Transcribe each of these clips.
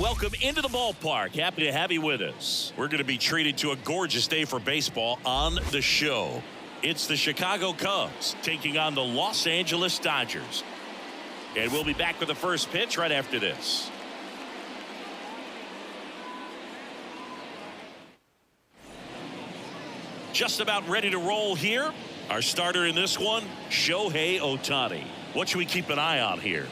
welcome into the ballpark. Happy to have you with us. We're going to be treated to a gorgeous day for baseball on the show. It's the Chicago Cubs taking on the Los Angeles Dodgers. And we'll be back with the first pitch right after this. Just about ready to roll here. Our starter in this one, Shohei Ohtani. What should we keep an eye on here?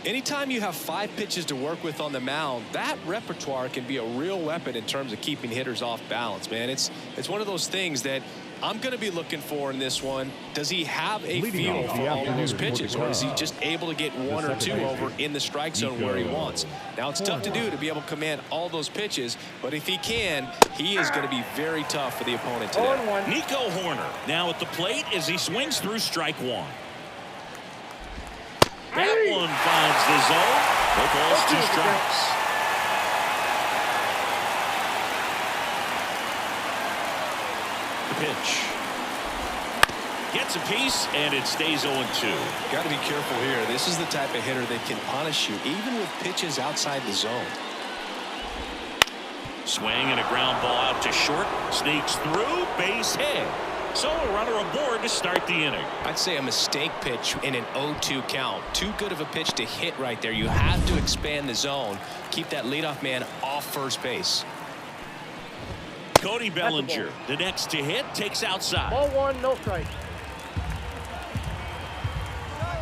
Anytime you have 5 pitches to work with on the mound, that repertoire can be a real weapon in terms of keeping hitters off balance, man. It's one of those things that I'm going to be looking for in this one. Does he have a feel for all of those pitches, or is he just able to get 1 or 2 over in the strike zone where he wants? Now, it's tough to do to be able to command all those pitches, but if he can, he is going to be very tough for the opponent today. Nico Horner now at the plate as he swings through strike 1. That one finds the zone. No balls, 2 strikes. The pitch. Gets a piece, and it stays 0-2. Got to be careful here. This is the type of hitter that can punish you, even with pitches outside the zone. Swing and a ground ball out to short. Sneaks through, base hit. So a runner aboard to start the inning. I'd say a mistake pitch in an 0-2 count. Too good of a pitch to hit right there. You have to expand the zone. Keep that leadoff man off first base. Cody Bellinger, the next to hit, takes outside. Ball 1, no strike.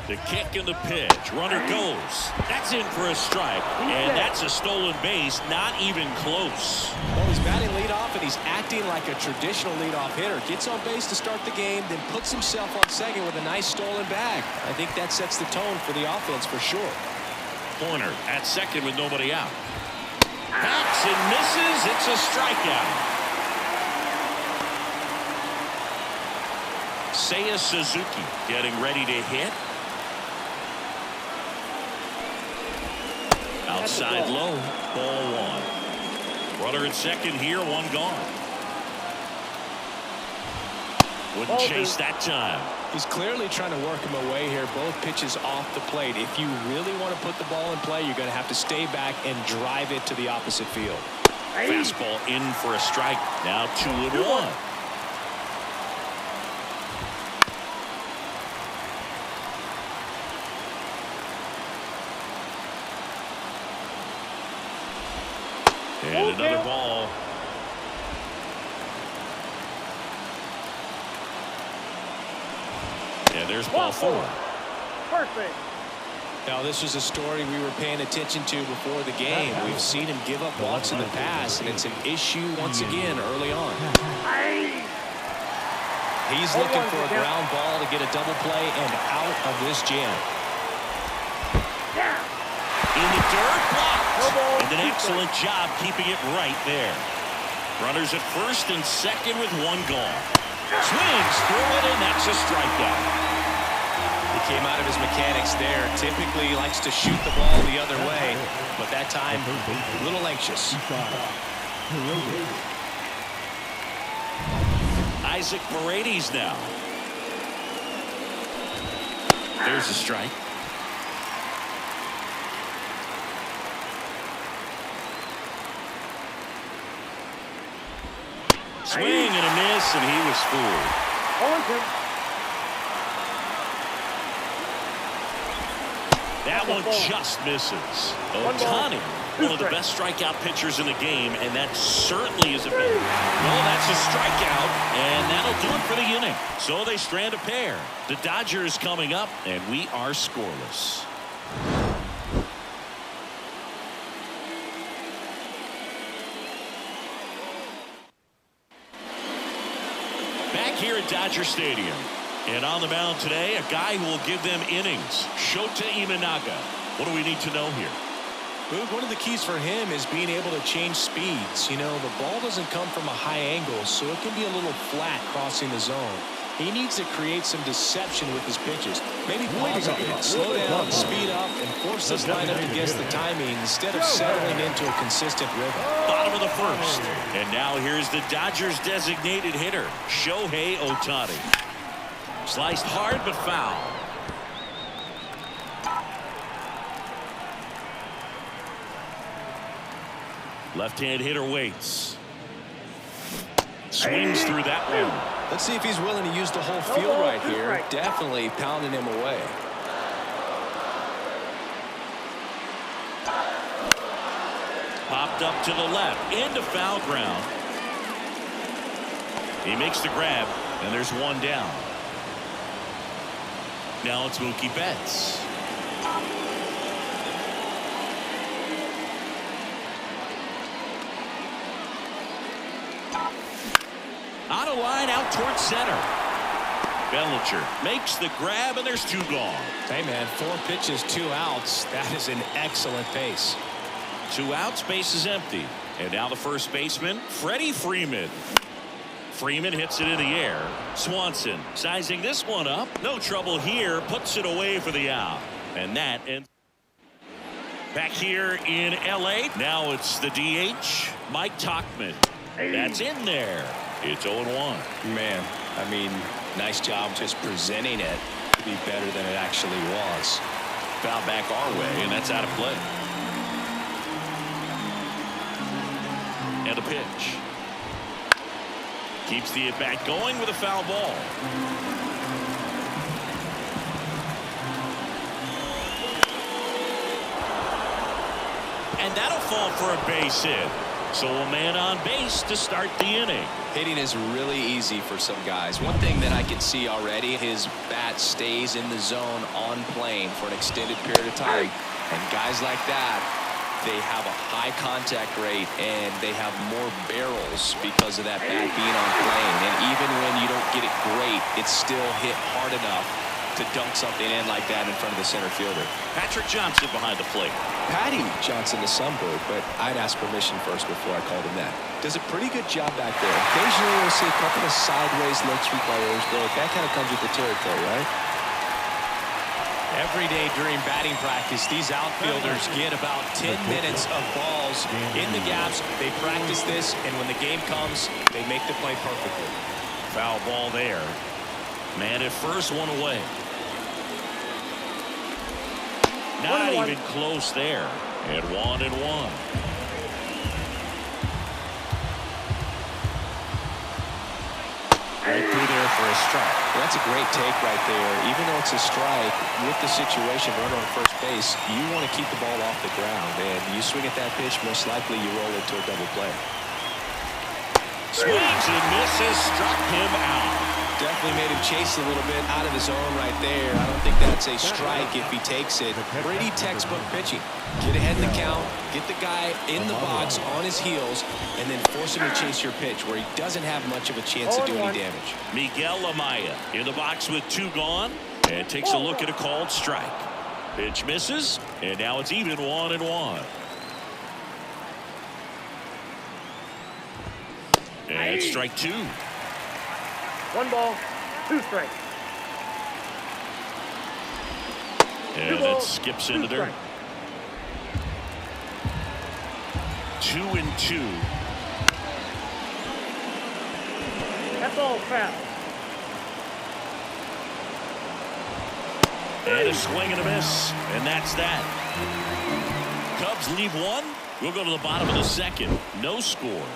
The kick and the pitch. Runner goes. That's in for a strike. And that's a stolen base. Not even close. Well, he's batting leadoff, and he's acting like a traditional leadoff hitter. Gets on base to start the game, then puts himself on second with a nice stolen bag. I think that sets the tone for the offense for sure. Horner at second with nobody out. Backs and misses. It's a strikeout. Seiya Suzuki getting ready to hit. Outside low, ball 1. Runner at second here, 1 gone. Wouldn't chase that time. He's clearly trying to work him away here. Both pitches off the plate. If you really want to put the ball in play, you're going to have to stay back and drive it to the opposite field. Fastball in for a strike. Now 2-1. And another ball. And there's ball 4. Perfect. Now, this was a story we were paying attention to before the game. We've seen him give up walks in the past, and it's an issue once again early on. He's looking for a ground ball to get a double play and out of this jam. In the dirt, blocked. And an excellent job keeping it right there. Runners at first and second with 1 gone. Swings through it, and that's a strikeout. He came out of his mechanics there. Typically, he likes to shoot the ball the other way, but that time, a little anxious. Isaac Paredes now. There's a strike. Swing and a miss, and he was fooled. That one just misses. Ohtani, one of the best strikeout pitchers in the game, and that certainly is a big. Well, that's a strikeout, and that'll do it for the inning. So they strand a pair. The Dodgers coming up, and we are scoreless. Here at Dodger Stadium. And on the mound today, a guy who will give them innings, Shota Imanaga. What do we need to know here? One of the keys for him is being able to change speeds. You know, the ball doesn't come from a high angle, so it can be a little flat crossing the zone. He needs to create some deception with his pitches. Maybe pause a bit, slow down, speed up, and force this lineup to guess the timing instead of settling into a consistent rhythm. Bottom of the first. And now here's the Dodgers' designated hitter, Shohei Ohtani. Sliced hard but foul. Left-hand hitter waits. Swings through that one. Let's see if he's willing to use the whole field right here. Definitely pounding him away. Popped up to the left, into foul ground. He makes the grab, and there's one down. Now it's Mookie Betts. Out of line, out towards center. Bellinger makes the grab, and there's two gone. Hey, man, 4 pitches, 2 outs. That is an excellent pace. 2 outs, base is empty. And now the first baseman, Freddie Freeman. Freeman hits it in the air. Swanson sizing this one up. No trouble here. Puts it away for the out. And that ends. Back here in L.A. Now it's the DH, Mike Tauchman. That's in there. It's 0-1. Man, I mean, nice job just presenting it to be better than it actually was. Foul back our way, and that's out of play. And a pitch. Keeps the at-bat going with a foul ball. And that'll fall for a base hit. So a man on base to start the inning. Hitting is really easy for some guys. One thing that I can see already, his bat stays in the zone on plane for an extended period of time. And guys like that, they have a high contact rate and they have more barrels because of that bat being on plane. And even when you don't get it great, it's still hit hard enough to dunk something in like that in front of the center fielder. Patrick Johnson behind the plate. Patty Johnson, the Sunbird, but I'd ask permission first before I called him that. Does a pretty good job back there. Occasionally we'll see a couple of sideways looks from players, but that kind of comes with the territory, right? Every day during batting practice, these outfielders get about 10 minutes of balls in the gaps. They practice this, and when the game comes, they make the play perfectly. Foul ball there. Man at first, one away. Not even close there. And 1-1. Right through there for a strike. Well, that's a great take right there. Even though it's a strike, with the situation runner on first base, you want to keep the ball off the ground. And you swing at that pitch, most likely you roll it to a double play. Swings and misses, struck him out. Definitely made him chase a little bit out of his zone right there. I don't think that's a strike if he takes it. Pretty textbook pitching. Get ahead in the count, get the guy in the box on his heels, and then force him to chase your pitch where he doesn't have much of a chance to do any damage. Miguel Amaya in the box with 2 gone and takes a look at a called strike. Pitch misses, and now it's even 1-1. And strike 2. 1 ball, 2 strikes. And it skips into dirt. 2-2. That's all fast. And a swing and a miss, and that's that. Cubs leave 1. We'll go to the bottom of the 2nd. No score.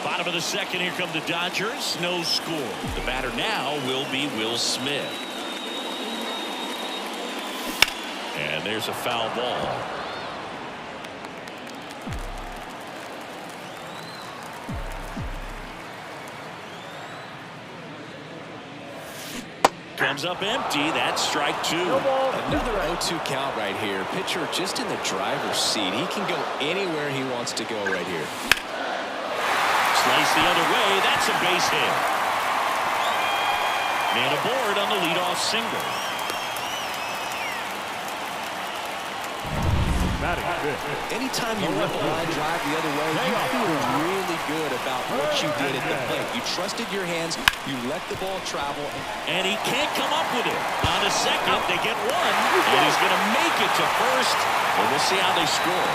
Bottom of the 2nd, here come the Dodgers. No score. The batter now will be Will Smith. And there's a foul ball. Comes up empty. That's strike 2. Another 0-2 count right here. Pitcher just in the driver's seat. He can go anywhere he wants to go right here. Slice the other way. That's a base hit. Man aboard on the leadoff single. Anytime you rip a line drive the other way, you feel really good about what you did at the plate. You trusted your hands. You let the ball travel. And he can't come up with it. On the 2nd, they get 1. And he's going to make it to first. And we'll see how they score.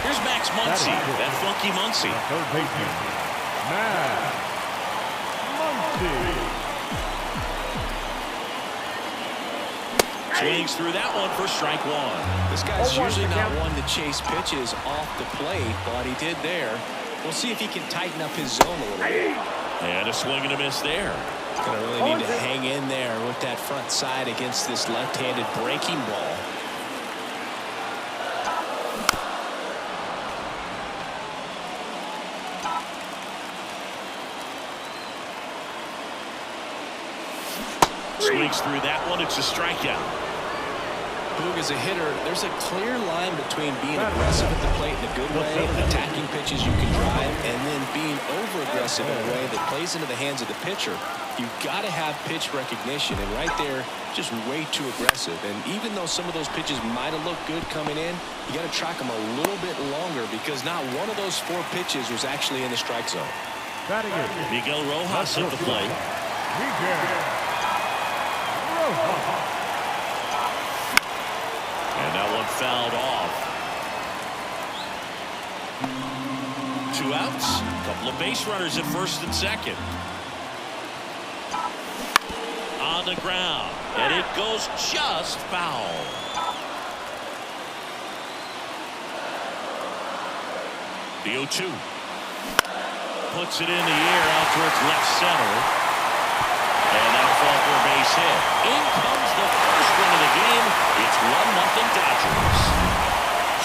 Here's Max Muncy, that funky Muncy. Third baseman, Max Muncy. Swings through that one for strike one. This guy's usually not one to chase pitches off the plate, but he did there. We'll see if he can tighten up his zone a little bit. And a swing and a miss there. Gonna really need to hang in there with that front side against this left-handed breaking ball. Swings through that one. It's a strikeout. Boog, as a hitter, there's a clear line between being aggressive at the plate in a good way, attacking pitches you can drive, and then being over-aggressive in a way that plays into the hands of the pitcher. You've got to have pitch recognition, and right there, just way too aggressive. And even though some of those pitches might have looked good coming in, you got to track them a little bit longer because not one of those 4 pitches was actually in the strike zone. Miguel Rojas at the plate. And that one fouled off. 2 outs. A couple of base runners at first and second. On the ground. And it goes just foul. The 0-2. Puts it in the air out towards left center. And that'll fall for a base hit. In comes the first run of the game. It's 1-0 Dodgers.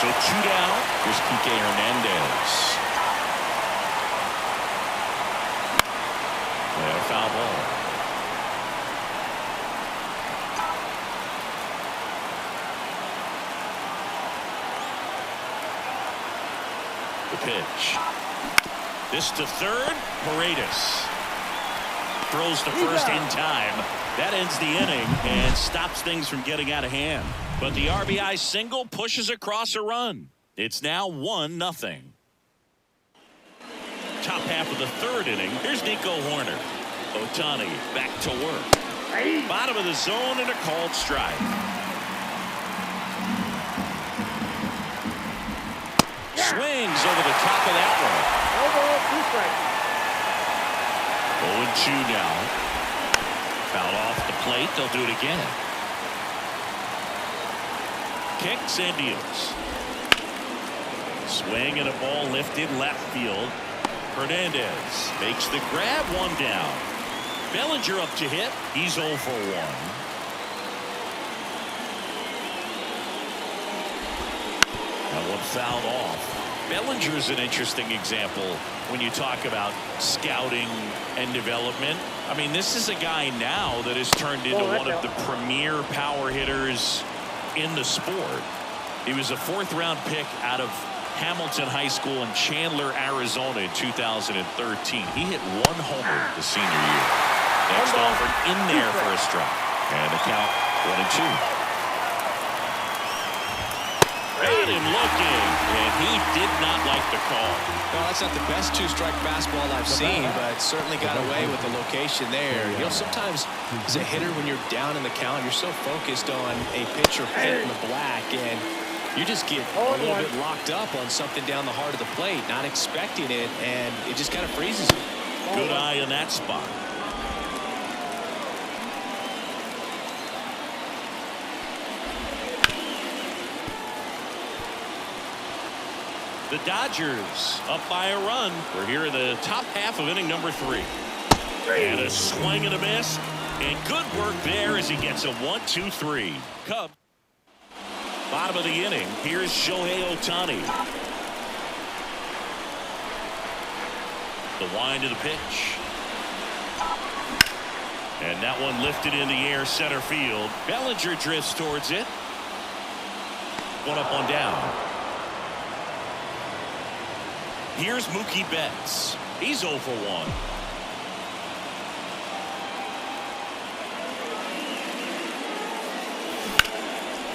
So 2 down. Here's Kike Hernandez. And a foul ball. The pitch. This to third. Paredes. Throws to first in time. That ends the inning and stops things from getting out of hand. But the RBI single pushes across a run. It's now 1-0. Top half of the 3rd inning. Here's Nico Horner. Ohtani back to work. Bottom of the zone and a called strike. Swings over the top of that one. 0-2 now. Foul off the plate. They'll do it again. Kicks and deals. Swing and a ball lifted left field. Hernandez makes the grab, 1 down. Bellinger up to hit. He's 0 for 1. That one fouled off. Bellinger's an interesting example when you talk about scouting and development. I mean, this is a guy now that has turned into one of the premier power hitters in the sport. He was a 4th-round pick out of Hamilton High School in Chandler, Arizona in 2013. He hit 1 homer the senior year. Next offered in there for a strike. And the count 1-2. Got him looking, and he did not like the call. Well, that's not the best 2-strike fastball I've seen, but certainly got away with the location there. You know, sometimes as a hitter, when you're down in the count, you're so focused on a pitcher hitting the black, and you just get a little bit locked up on something down the heart of the plate, not expecting it, and it just kind of freezes you. Good eye in that spot. The Dodgers up by a run. We're here in the top half of inning number 3. And a swing and a miss. And good work there as he gets a 1-2-3. Cubs. Bottom of the inning. Here's Shohei Ohtani. The wind of the pitch. And that one lifted in the air center field. Bellinger drifts towards it. 1 up, 1 down. Here's Mookie Betts. He's 0 for 1.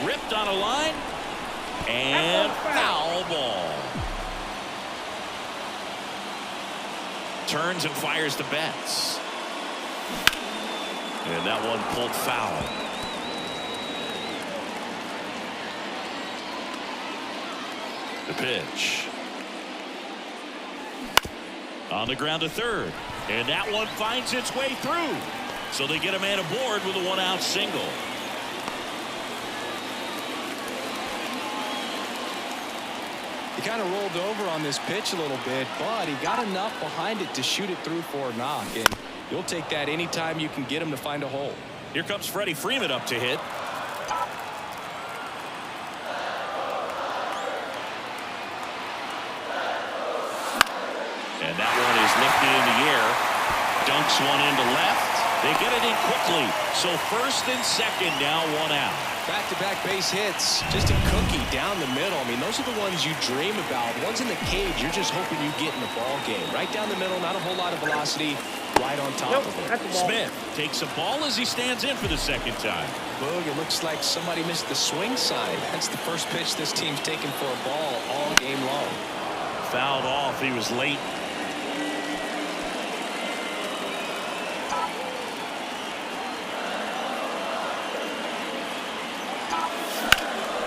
Ripped on a line. And foul ball. Turns and fires to Betts. And that one pulled foul. The pitch. On the ground to third. And that one finds its way through. So they get a man aboard with a 1-out single. He kind of rolled over on this pitch a little bit, but he got enough behind it to shoot it through for a knock. And you'll take that anytime you can get him to find a hole. Here comes Freddie Freeman up to hit. And that one is lifted in the air. Dunks one into left. They get it in quickly. So first and second, now one out. Back-to-back base hits. Just a cookie down the middle. I mean, those are the ones you dream about. Ones in the cage, you're just hoping you get in the ball game. Right down the middle, not a whole lot of velocity. Right on top of it. Smith takes a ball as he stands in for the second time. Boog, it looks like somebody missed the swing sign. That's the first pitch this team's taken for a ball all game long. Fouled off. He was late.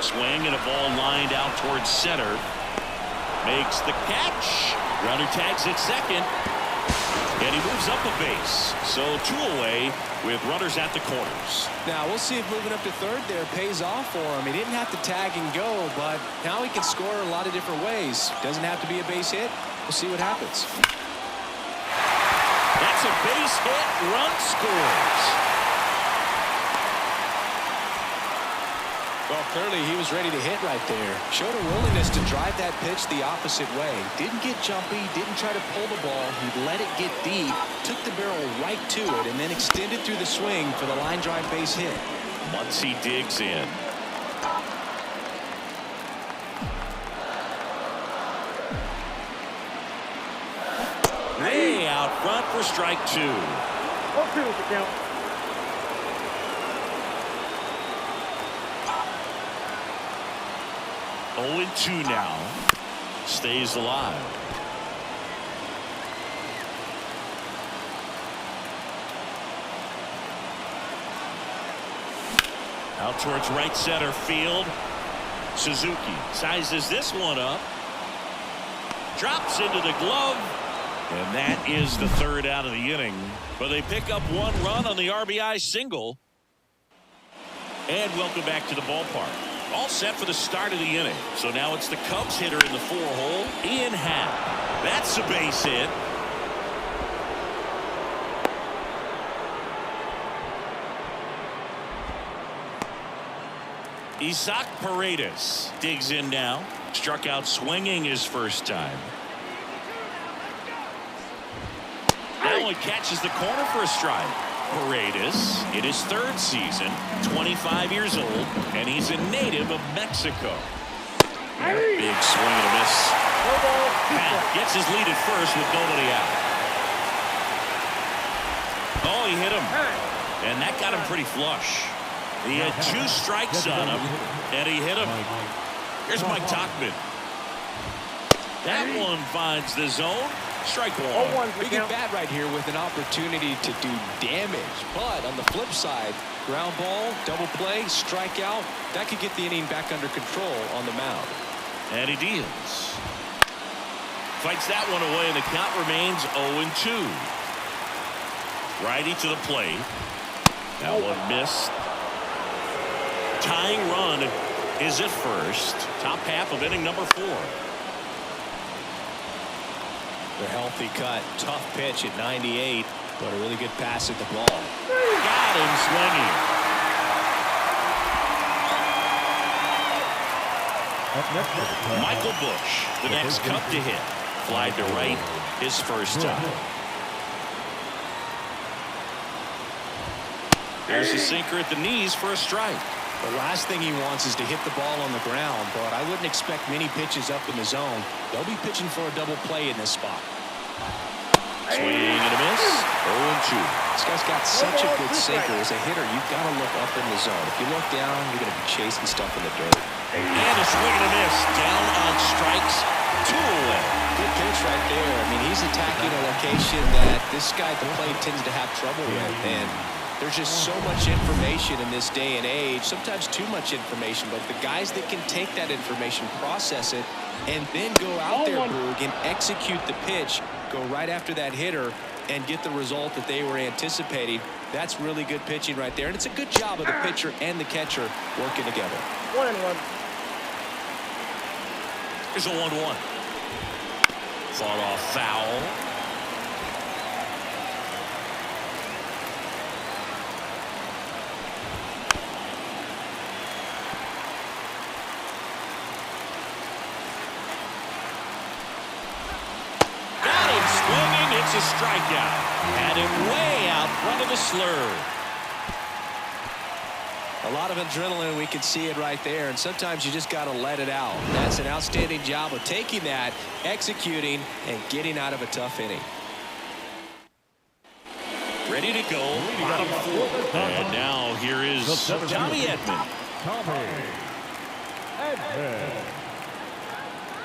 Swing and a ball lined out towards center. Makes the catch. Runner tags at second. And he moves up a base. So two away with runners at the corners. Now we'll see if moving up to third there pays off for him. He didn't have to tag and go, but now he can score a lot of different ways. Doesn't have to be a base hit. We'll see what happens. That's a base hit. Run scores. Well, clearly he was ready to hit right there. Showed a willingness to drive that pitch the opposite way. Didn't get jumpy, didn't try to pull the ball. He let it get deep, took the barrel right to it, and then extended through the swing for the line drive base hit. Muncy digs in. Way out front for strike two. 0-2 is the count. 0-2 now. Stays alive. Out towards right center field. Suzuki sizes this one up. Drops into the glove. And that is the third out of the inning. But they pick up one run on the RBI single. And welcome back to the ballpark. All set for the start of the inning. So now it's the Cubs hitter in the 4-hole, Ian Happ. That's a base hit. Isaac Paredes digs in now. Struck out swinging his first time. That one catches the corner for a strike. Paredes in his third season, 25 years old, and he's a native of Mexico. Big swing and a miss. Pat gets his lead at first with nobody out. Oh, he hit him. And that got him pretty flush. He had two strikes on him, and he hit him. Here's Mike Tauchman. That one finds the zone. Strike one. Big at bat right here with an opportunity to do damage. But on the flip side, ground ball, double play, strikeout. That could get the inning back under control on the mound. And he deals. Fights that one away, and the count remains 0-2. Righty to the plate. That one missed. Tying run is at first. Top half of inning number 4. The healthy cut, tough pitch at 98, but a really good pass at the ball. Got him swinging. Michael Busch, the next Cub to hit. Fly to right, his first time. There's a sinker at the knees for a strike. The last thing he wants is to hit the ball on the ground, but I wouldn't expect many pitches up in the zone. They'll be pitching for a double play in this spot. Swing and a miss. 0-2. This guy's got such a good sinker. As a hitter, you've got to look up in the zone. If you look down, you're going to be chasing stuff in the dirt. And a swing and a miss. Down on strikes. 2 away. Good pitch right there. I mean, he's attacking a location that this guy at the plate tends to have trouble with. And there's just so much information in this day and age, sometimes too much information, but the guys that can take that information, process it, and then go out there, Boog, and execute the pitch, go right after that hitter, and get the result that they were anticipating, that's really good pitching right there. And it's a good job of the pitcher and the catcher working together. 1-1. Here's a 1-1. Fought off foul. Got him swinging. It's a strikeout. Had him way out front of the slur. A lot of adrenaline, we can see it right there, and sometimes you just got to let it out. That's an outstanding job of taking that, executing, and getting out of a tough inning. Ready to go, bottom four. And now here is Tommy Edman. Tommy Edman.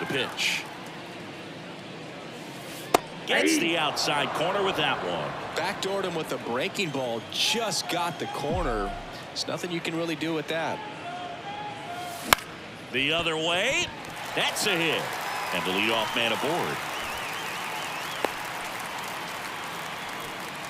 The pitch. Gets the outside corner with that one. Backdoored him with a breaking ball, just got the corner. There's nothing you can really do with that. The other way. That's a hit. And the leadoff man aboard.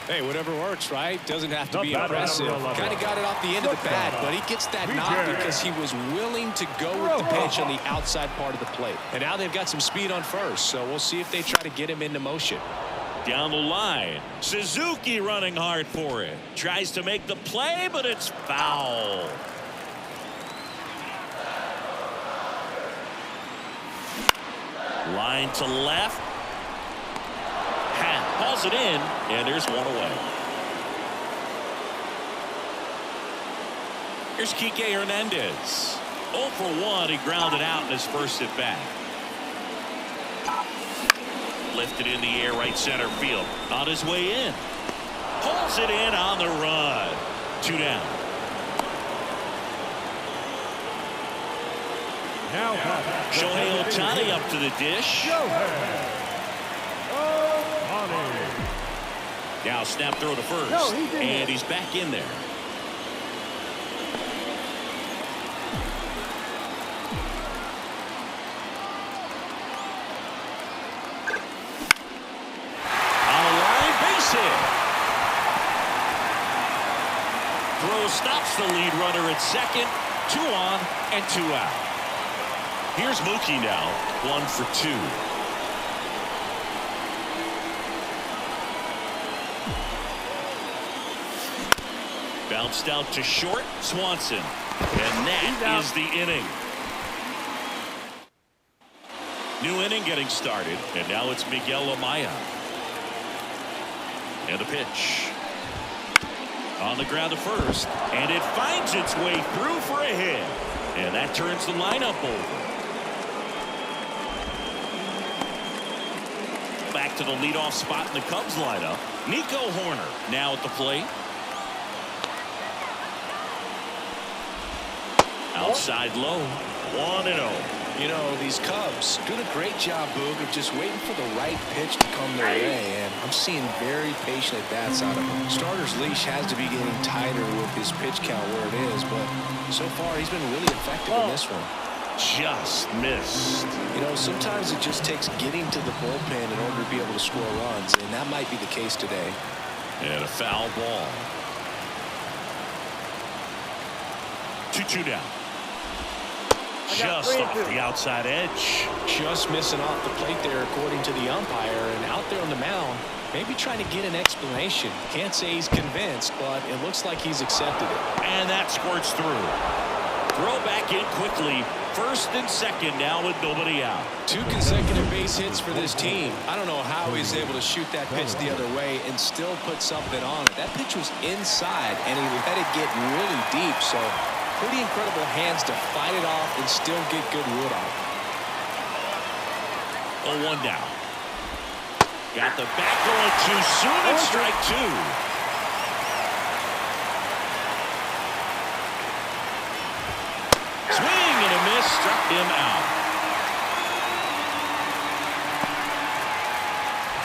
Hey, whatever works, right? Doesn't have to be impressive. Kind of got it off the end of the bat, but he gets that knock because he was willing to go with the pitch on the outside part of the plate. And now they've got some speed on first, so we'll see if they try to get him into motion. Down the line. Suzuki running hard for it. Tries to make the play, but it's foul. Line to left. Hauls it in, and there's one away. Here's Kike Hernandez. 0 for 1. He grounded out in his first at bat. Lifted in the air, right center field. On his way in. Pulls it in on the run. 2 down. Now Shohei Ohtani up to the dish. Now snap throw to first. And he's back in there. Throw stops the lead runner at second. 2 on and 2 out. Here's Mookie now. 1 for 2. Bounced out to short. Swanson. And that is the inning. New inning getting started. And now it's Miguel Amaya. And the pitch. On the ground to first, and it finds its way through for a hit, and that turns the lineup over. Back to the leadoff spot in the Cubs lineup. Nico Horner now at the plate. Outside low, 1-0. You know, these Cubs doing a great job, Boog, of just waiting for the right pitch to come their way, and I'm seeing very patient at-bats out of him. Starter's leash has to be getting tighter with his pitch count where it is, but so far he's been really effective in this one. Just missed. You know, sometimes it just takes getting to the bullpen in order to be able to score runs, and that might be the case today. And a foul ball. 2-2 down. Just off the outside edge. Just missing off the plate there, according to the umpire, and out there on the mound, maybe trying to get an explanation. Can't say he's convinced, but it looks like he's accepted it. And that squirts through. Throw back in quickly. First and second now with nobody out. 2 consecutive base hits for this team. I don't know how he's able to shoot that pitch the other way and still put something on it. That pitch was inside, and he let it get really deep, so pretty incredible hands to fight it off and still get good wood on it. 0-1 down. Got the back going too soon and strike 2. Swing and a miss, struck him out.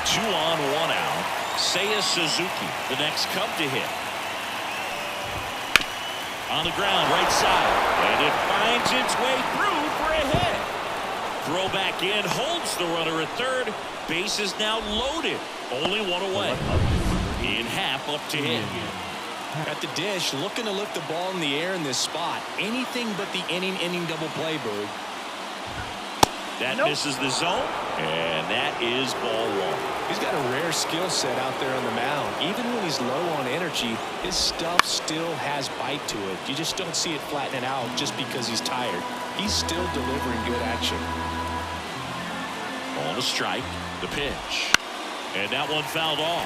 2 on, 1 out. Seiya Suzuki, the next Cub to hit. On the ground, right side, and it finds its way through for a hit. Throw back in, holds the runner at third. Base is now loaded. Only 1 away. In half up to hit. At the dish, looking to lift the ball in the air in this spot. Anything but the inning double play, Bird. That misses the zone, and that is ball one. He's got a rare skill set out there on the mound. Even when he's low on energy, his stuff still has bite to it. You just don't see it flattening out just because he's tired. He's still delivering good action. On a strike, the pitch. And that one fouled off.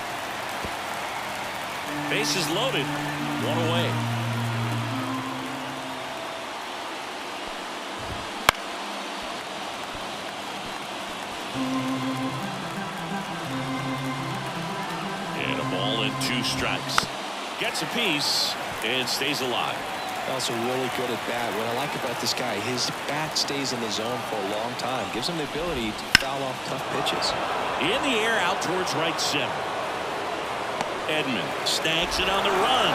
Bases loaded, one away. And a ball and 2 strikes. Gets a piece and stays alive. Also really good at bat. What I like about this guy, his bat stays in the zone for a long time. Gives him the ability to foul off tough pitches. In the air out towards right center. Edman snags it on the run.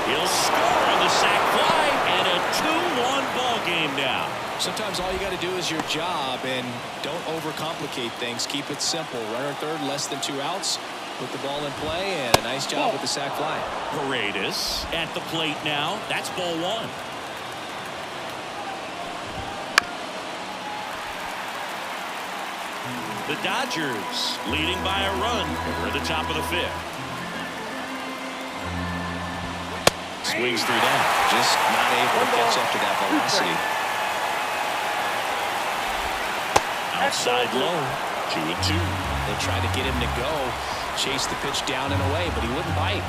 He'll score on the sac fly, and a 2-1 ball game now. Sometimes all you got to do is your job, and don't overcomplicate things. Keep it simple. Runner third, less than 2 outs. Put the ball in play, and a nice job with the sac fly. Paredes at the plate now. That's ball 1. The Dodgers leading by a run. We're at the top of the 5th. Swings through that. Just not able to catch up to that velocity. Outside low. 2-2. They tried to get him to go. Chase the pitch down and away, but he wouldn't bite.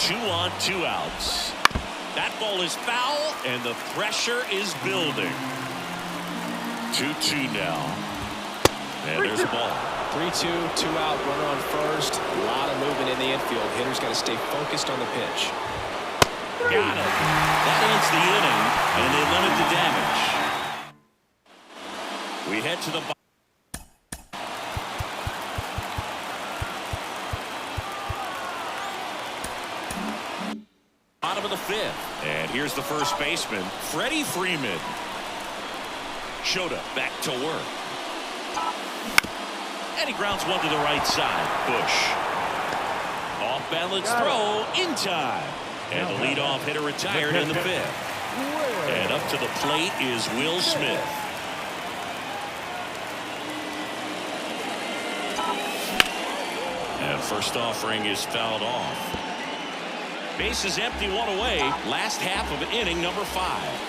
2 on, 2 outs. That ball is foul, and the pressure is building. 2-2 now. And there's a ball. 3-2, 2 out, runner on first. A lot of movement in the infield. Hitter's got to stay focused on the pitch. Got it. That ends the inning, and they limit the damage. We head to the bottom of the 5th. And here's the first baseman, Freddie Freeman. Shota back to work. And he grounds one to the right side. Bush. Off balance throw in time. And the leadoff hitter retired in the 5th. And up to the plate is Will Smith. And first offering is fouled off. Bases empty, 1 away. Last half of inning number 5.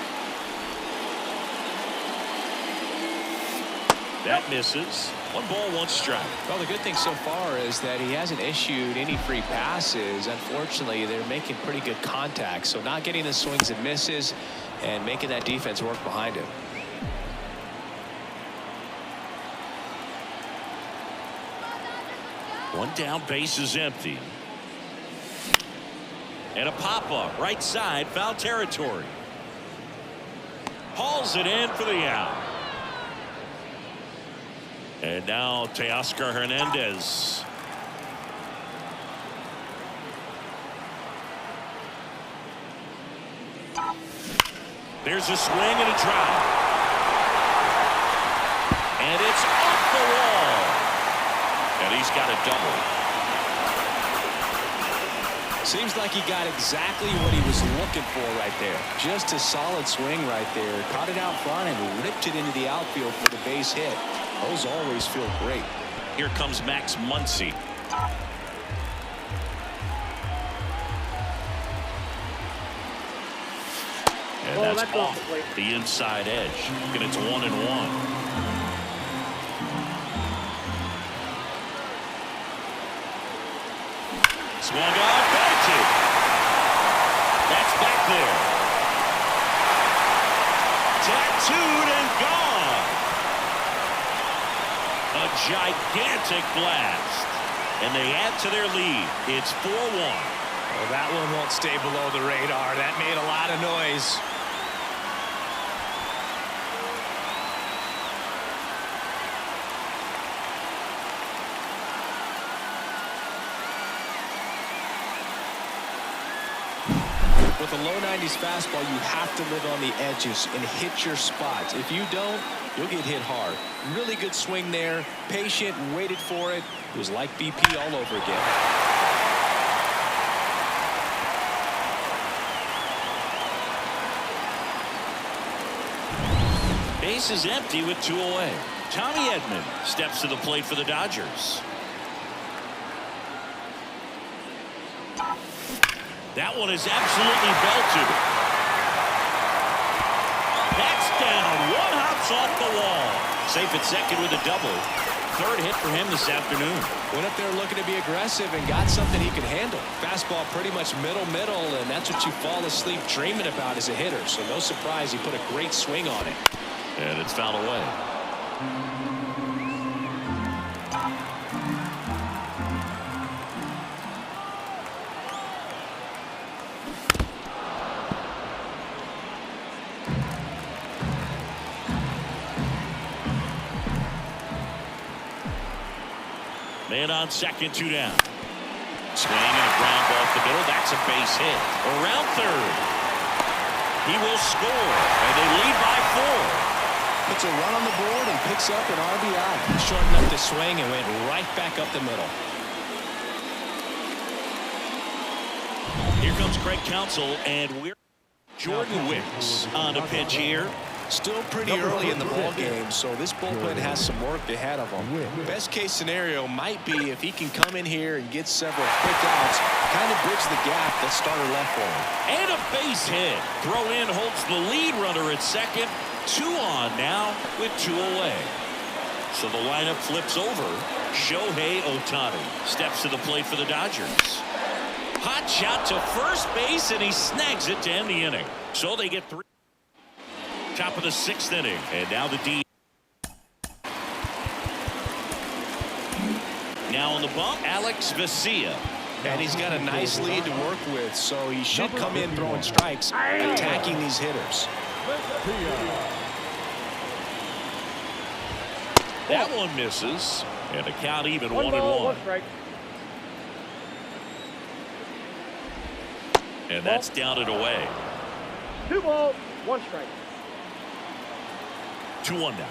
That misses. 1 ball, 1 strike. Well, the good thing so far is that he hasn't issued any free passes. Unfortunately, they're making pretty good contact. So not getting the swings and misses and making that defense work behind him. One down, base is empty. And a pop-up, right side, foul territory. Hauls it in for the out. And now Teoscar Hernandez. There's a swing and a drive. And it's off the wall. And he's got a double. Seems like he got exactly what he was looking for right there. Just a solid swing right there. Caught it out front and ripped it into the outfield for the base hit. Those always feel great. Here comes Max Muncy. And that's off the inside edge. And it's 1-1. Swung on, belted. That's back there. Tattooed and gone. A gigantic blast. And they add to their lead. It's 4-1. Well, that one won't stay below the radar. That made a lot of noise. With a low 90s fastball, you have to live on the edges and hit your spots. If you don't, you'll get hit hard. Really good swing there. Patient, waited for it. It was like BP all over again. base is empty with 2 away. Tommy Edman steps to the plate for the Dodgers. That one is absolutely belted. That's down. 1 hops off the wall. Safe at second with a double. 3rd hit for him this afternoon. Went up there looking to be aggressive and got something he could handle. Fastball pretty much middle, and that's what you fall asleep dreaming about as a hitter. So no surprise he put a great swing on it. And it's fouled away. Man on second, 2 down. Swing and a ground ball off the middle. That's a base hit. Around 3rd. He will score, and they lead by 4. Puts a run on the board and picks up an RBI. Shortened up the swing and went right back up the middle. Here comes Craig Counsell, and we're Jordan Wicks on the pitch here. Still pretty early in the ball game, so this bullpen has some work ahead of him. Best case scenario might be if he can come in here and get several quick outs, kind of bridge the gap that starter left for him. And a base hit. Throw in holds the lead runner at second. 2 on now with 2 away. So the lineup flips over. Shohei Ohtani steps to the plate for the Dodgers. Hot shot to first base, and he snags it to end the inning. So they get 3. Top of the 6th inning, and now the D. Now on the bump, Alex Vesia. And he's got a nice lead to work with, so he should come in throwing strikes, attacking these hitters. That one misses, and the count even 1-1. And that's down and away. 2 balls, 1 strike. 2-1 now.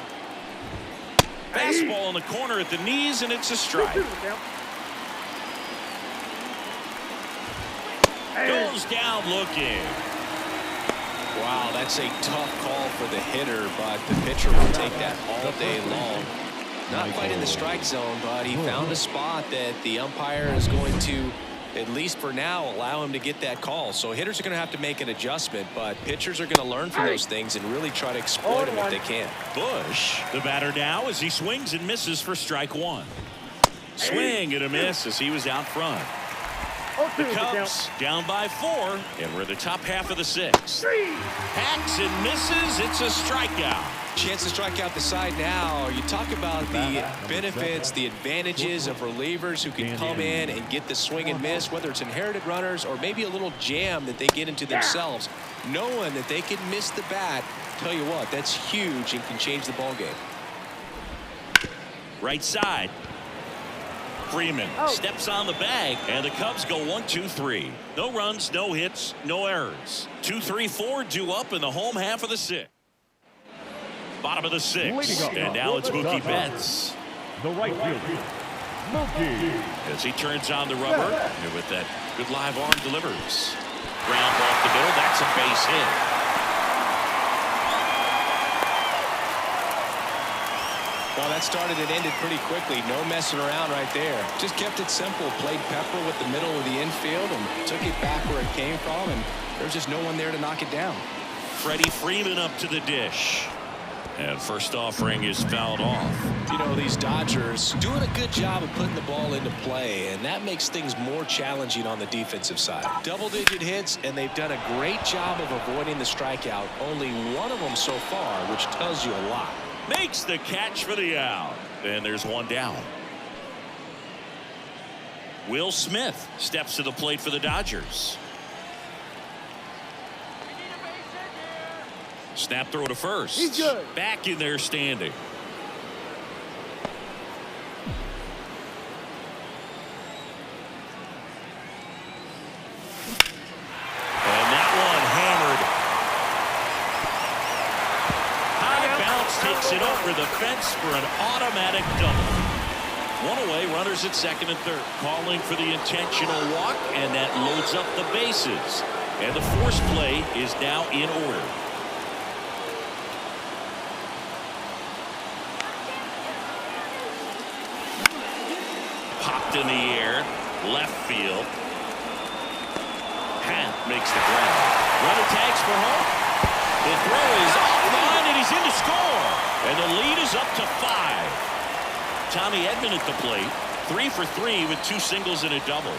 Fastball in the corner at the knees, and it's a strike. Goes down looking. Wow, that's a tough call for the hitter, but the pitcher will take that all day long. Not quite in the strike zone, but he found a spot that the umpire is going to, at least for now, allow him to get that call. So hitters are going to have to make an adjustment, but pitchers are going to learn from those things and really try to exploit them if they can. Bush, the batter now, as he swings and misses for strike 1. Swing and a miss as he was out front. The Cubs down by 4, and we're in the top half of the 6th. Hacks and misses. It's a strikeout. Chance to strike out the side now. You talk about the benefits, the advantages of relievers who can come in and get the swing and miss, whether it's inherited runners or maybe a little jam that they get into themselves. Knowing that they can miss the bat, tell you what, that's huge and can change the ball game. Right side. Freeman steps on the bag, and the Cubs go 1-2-3. No runs, no hits, no errors. 2-3-4 due up in the home half of the 6th. Bottom of the 6th, and now it's Mookie Betts. The right fielder, Mookie. As he turns on the rubber, and with that good live arm delivers. Ground ball off the middle, that's a base hit. Well, that started and ended pretty quickly. No messing around right there. Just kept it simple. Played pepper with the middle of the infield and took it back where it came from, and there's just no one there to knock it down. Freddie Freeman up to the dish. And first offering is fouled off. You know, these Dodgers doing a good job of putting the ball into play, and that makes things more challenging on the defensive side. Double-digit hits, and they've done a great job of avoiding the strikeout. Only one of them so far, which tells you a lot. Makes the catch for the out. And there's one down. Will Smith steps to the plate for the Dodgers. Snap throw to first. He's good. Back in there standing. And that one hammered. High bounce takes it over the fence for an automatic double. One away, runners at second and third. Calling for the intentional walk, and that loads up the bases. And the force play is now in order. popped in the air, left field. Hat makes the grab. Runner tags for home. The throw is offline, and he's in to score. And the lead is up to 5. Tommy Edman at the plate, 3 for 3 with 2 singles and a double.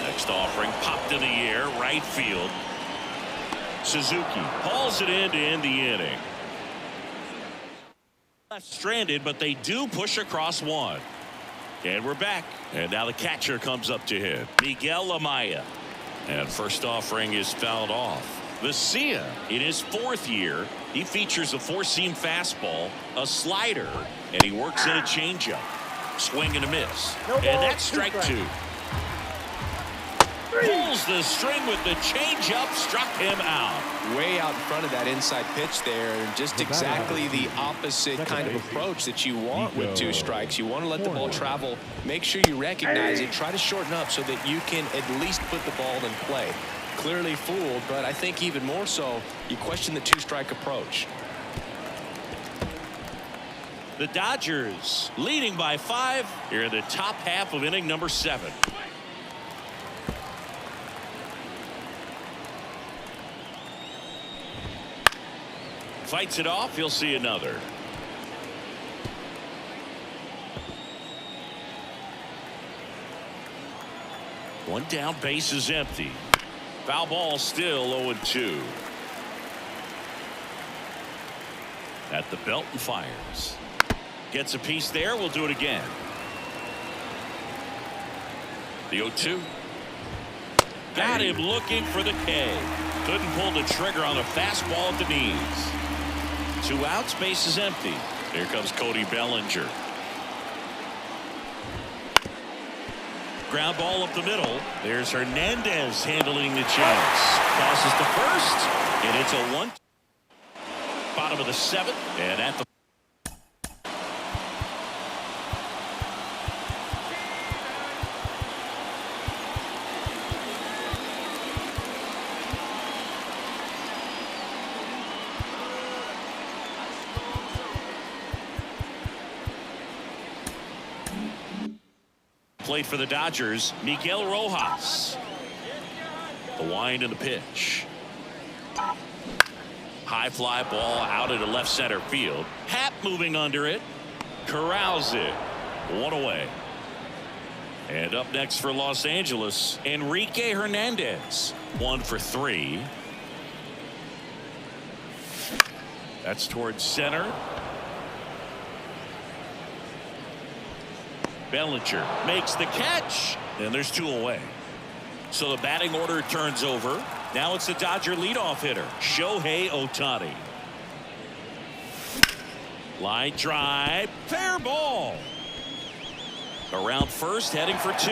Next offering popped in the air, right field. Suzuki hauls it in to end the inning. Left stranded, but they do push across one. And we're back. And now the catcher comes up to hit. Miguel Amaya. And first offering is fouled off. Vesia, in his 4th year, he features a 4-seam fastball, a slider, and he works in a changeup. Swing and a miss. And that's strike 2. Pulls the string with the changeup, struck him out. Way out in front of that inside pitch there, and just exactly the opposite kind of approach that you want with 2 strikes. You want to let the ball travel, make sure you recognize it, try to shorten up so that you can at least put the ball in play. Clearly fooled, but I think even more so, you question the 2-strike approach. The Dodgers leading by 5 here in the top half of inning number 7. Fights it off. He'll see another. One down, base is empty. Foul ball, still 0-2. At the belt and fires. Gets a piece there. We'll do it again. The 0-2. Got him looking for the K. Couldn't pull the trigger on a fastball at the knees. 2 outs, base is empty. Here comes Cody Bellinger. Ground ball up the middle. There's Hernandez handling the chance. Tosses to first, and it's a 1. Bottom of the 7th, and at the plate for the Dodgers, Miguel Rojas. The wind and the pitch. High fly ball out into left center field. Happ moving under it. Corrals it. 1 away. And up next for Los Angeles, Enrique Hernandez. 1 for 3. That's towards center. Bellinger makes the catch, and there's 2 away. So the batting order turns over. Now it's the Dodger leadoff hitter, Shohei Ohtani. Line drive, fair ball. Around first, heading for 2.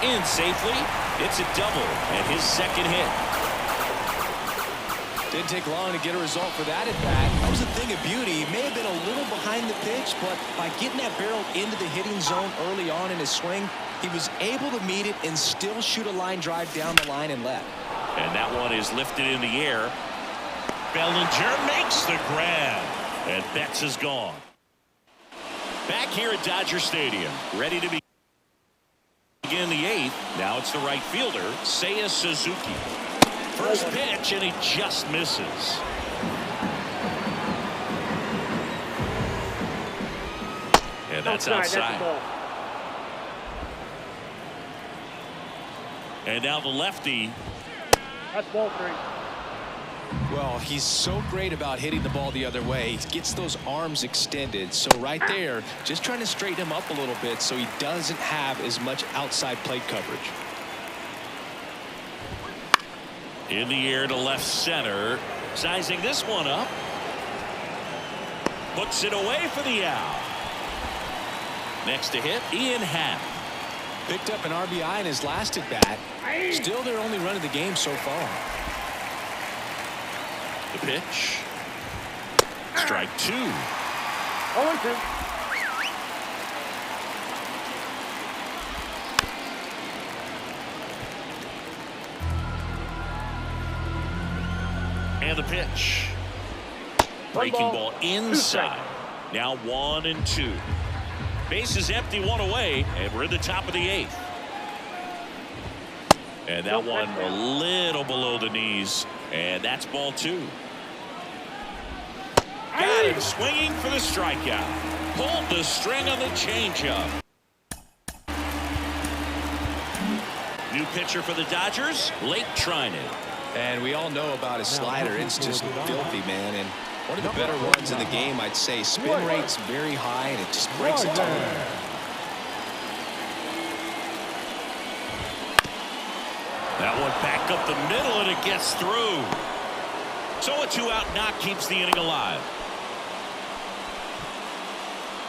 In safely, it's a double, and his 2nd hit. Didn't take long to get a result for that at bat. That was a thing of beauty. He may have been a little behind the pitch, but by getting that barrel into the hitting zone early on in his swing, he was able to meet it and still shoot a line drive down the line and left. And that one is lifted in the air. Bellinger makes the grab, and Betts is gone. Back here at Dodger Stadium, ready to begin the 8th. Now it's the right fielder, Seiya Suzuki. First pitch, and he just misses. And that's outside. And now the lefty. That's ball 3. Well, he's so great about hitting the ball the other way. He gets those arms extended. So right there, just trying to straighten him up a little bit so he doesn't have as much outside plate coverage. In the air to left center. Sizing this one up. Puts it away for the out. Next to hit, Ian Happ. Picked up an RBI in his last at bat. Still their only run of the game so far. The pitch. Strike 2. 0-2. And the pitch. Breaking ball inside. Now 1-2. Base is empty, one away, and we're in the top of the 8th. And that one a little below the knees, and that's ball 2. Got him swinging for the strikeout. Pulled the string on the changeup. New pitcher for the Dodgers, Lake Trinan. And we all know about his slider. It's just filthy, man. And one of the better ones in the game, I'd say. Spin rate's very high, and it just breaks it down. That one back up the middle, and it gets through. So a 2-out knock keeps the inning alive.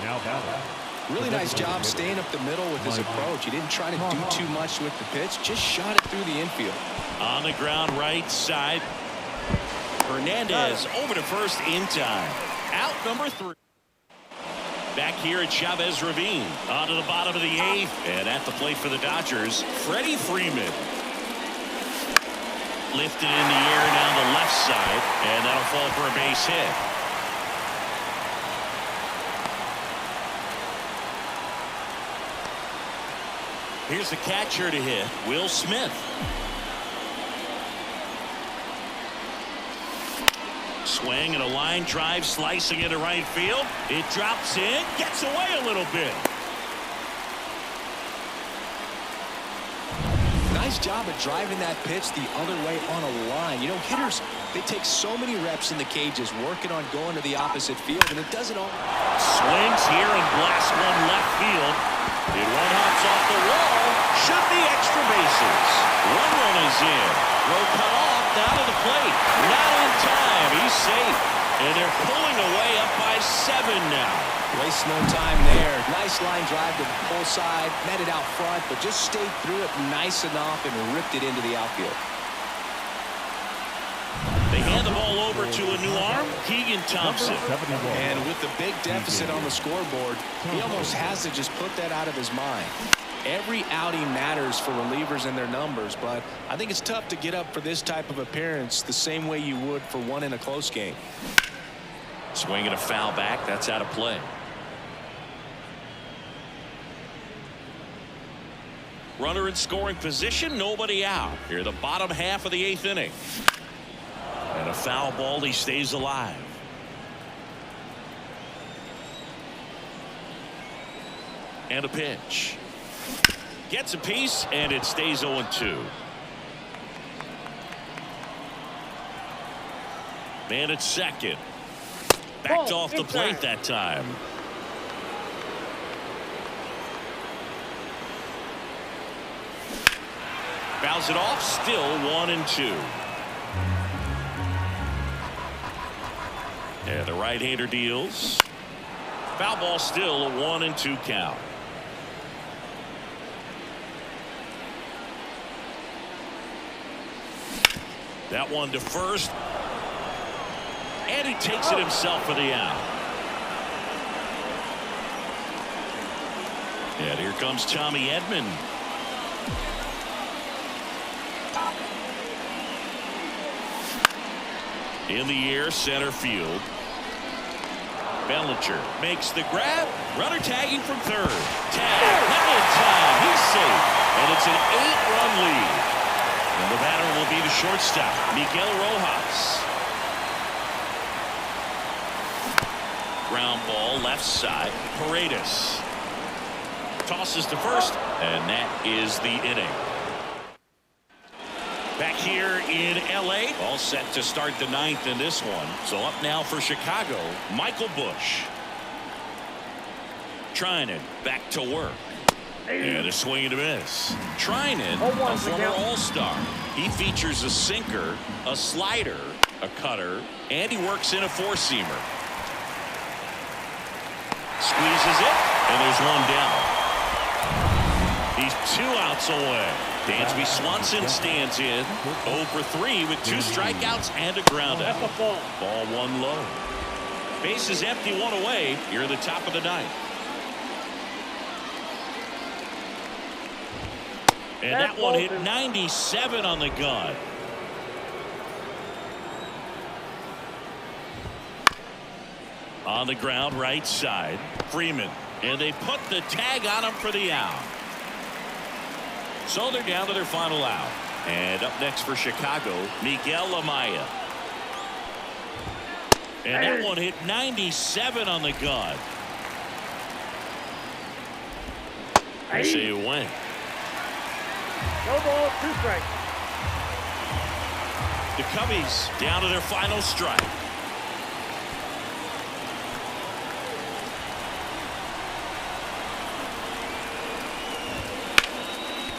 Now batting. Really nice job staying up the middle with his approach. He didn't try to do too much with the pitch, just shot it through the infield. On the ground right side. Hernandez over to first in time. Out number 3. Back here at Chavez Ravine. On to the bottom of the 8th. And at the plate for the Dodgers, Freddie Freeman. Lifted in the air down the left side. And that'll fall for a base hit. Here's the catcher to hit, Will Smith. Swing and a line drive slicing into right field. It drops in, gets away a little bit. Nice job of driving that pitch the other way on a line. You know, hitters, they take so many reps in the cages working on going to the opposite field, and it doesn't all. Swings here and blasts one left field. It one hops off the wall. Should be extra bases. One run is in. Throw cut off down to the plate. Not in time. He's safe. And they're pulling away up by 7 now. Waste no time there. Nice line drive to the pull side. Met it out front, but just stayed through it nice enough and ripped it into the outfield. They hand the ball over to a new arm, Keegan Thompson. And with the big deficit on the scoreboard, he almost has to just put that out of his mind. Every outing matters for relievers and their numbers, but I think it's tough to get up for this type of appearance the same way you would for one in a close game. Swinging a foul back, that's out of play. Runner in scoring position, nobody out. Here the bottom half of the 8th inning. And a foul ball, he stays alive. And a pitch. Gets a piece, and it stays 0-2. Man at second. Backed off the plate that time. Fouls it off, still 1-2. And the right-hander deals. Foul ball, still a 1-2 count. That one to first. And he takes it himself for the out. And here comes Tommy Edman. In the air, center field. Bellinger makes the grab. Runner tagging from third. Tag. Not in time. He's safe. And it's an 8-run lead. And the batter will be the shortstop, Miguel Rojas. Ground ball left side. Paredes tosses to first, and that is the inning. Back here in L.A., all set to start the 9th in this one. So up now for Chicago, Michael Busch. Trinan back to work. And a swing and a miss. Trinan, a former All-Star. He features a sinker, a slider, a cutter, and he works in a four-seamer. Squeezes it, and there's one down. He's 2 outs away. Dansby Swanson stands in 0-for-3 with 2 strikeouts and a ground out. Ball 1 low. Base is empty, 1 away. Here at the top of the 9th. And that one hit 97 on the gun. On the ground right side. Freeman. And they put the tag on him for the out. So they're down to their final out. And up next for Chicago, Miguel Amaya. And that one hit 97 on the gun. I say it went. No ball, 2 strikes. The Cubbies down to their final strike.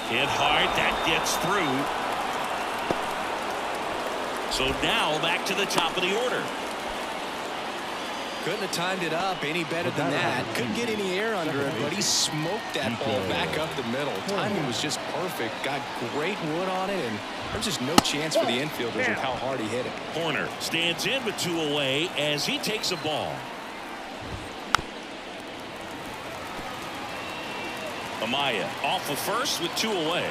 Hit hard, that gets through. So now back to the top of the order. Couldn't have timed it up any better than that. Couldn't get any air under it, but he smoked that ball back up the middle. Timing was just perfect. Got great wood on it, and there's just no chance for the infielders with how hard he hit it. Horner stands in with 2 away as he takes a ball. Amaya off of first with 2 away.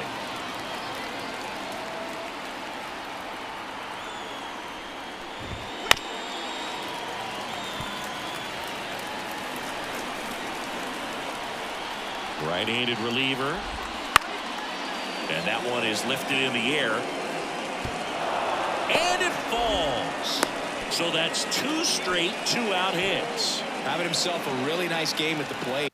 Right-handed reliever. And that one is lifted in the air. And it falls. So that's 2 straight 2-out hits. Having himself a really nice game at the plate.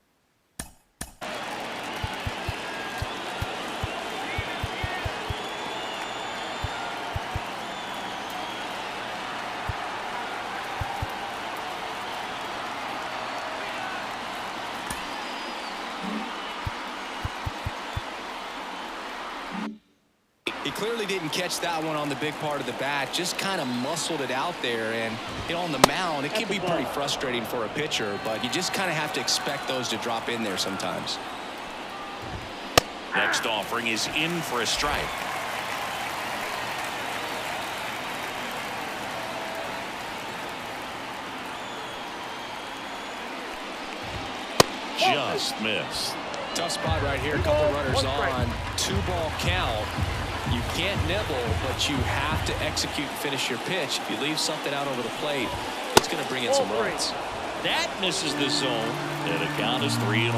He clearly didn't catch that one on the big part of the bat, just kind of muscled it out there. And you know, on the mound, it can be pretty frustrating for a pitcher, but you just kind of have to expect those to drop in there sometimes. Next offering is in for a strike. Just missed. Tough spot right here. A couple runners on. 2-ball count. You can't nibble, but you have to execute and finish your pitch. If you leave something out over the plate, it's going to bring in some runs. That misses the zone, and the count is 3-1.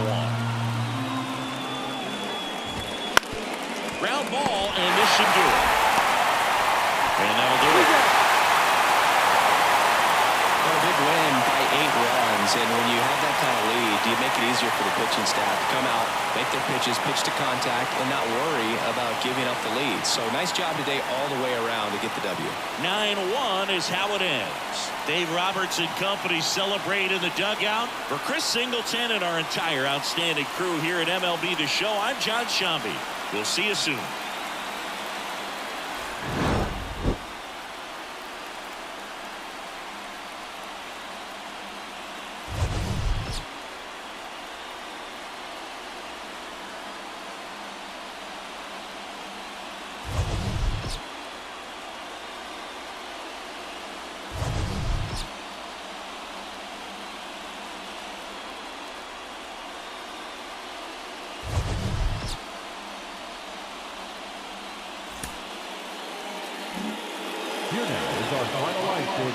Ground ball, and this should do it. And that'll do it. Well, a big win by 8 runs, and when you have that kind of lead, you make it easier for the pitching staff to come out, make their pitches, pitch to contact, and not worry about giving up the lead. So nice job today all the way around to get the W. 9-1 is how it ends. Dave Roberts and company celebrate in the dugout. For Chris Singleton and our entire outstanding crew here at MLB The Show, I'm John Shambi. We'll see you soon.